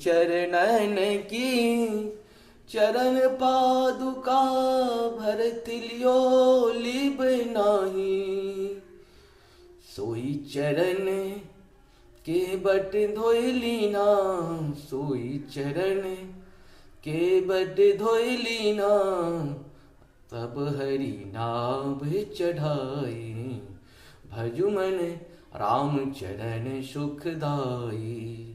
चरणन की चरण पादुका भरत लियो लिब नाही। सोई चरण के बट धोइली ना, सोई चरण के बट धोइली ना, तब हरि नाभ चढ़ाई। भजु मन राम चरण सुखदाई,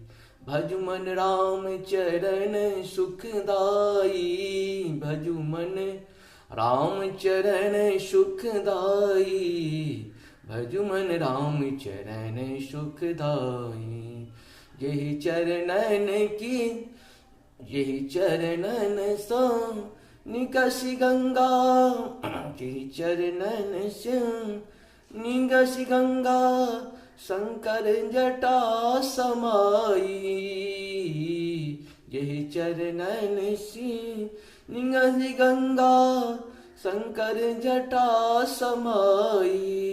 भजु मन राम चरण सुखदाई, भजु मन राम चरण सुखदाई, भजु मन राम चरण सुखदाई। यही चरणन की, यही चरणन सा निकसी गंगा, यही चरणन से निकसी गंगा, शंकर जटा समाई। यही चरणन सी निकसी गंगा, शंकर जटा समाई।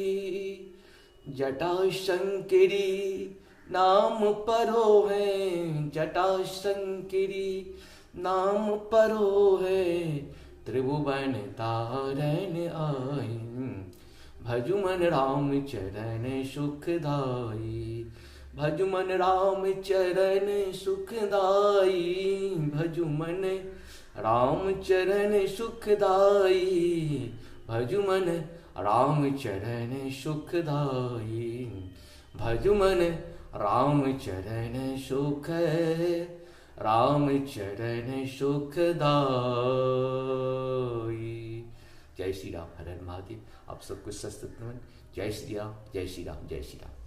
जटा शंकरी नाम परो है, जटा शंकरी नाम परो है, त्रिभुवन तारन आई। भजु मन राम चरण सुखदाई, भजु मन राम चरण सुखदाई, भजु मन राम चरण सुखदाई, भजु मन राम चरण सुखदाई, भजु मन राम चरण सुख, राम चरण सुखदाई। जय श्री राम, हर हर महादेव। आप सबको सस्तुत नमन। जय श्री राम, जय श्री राम, जय श्री राम।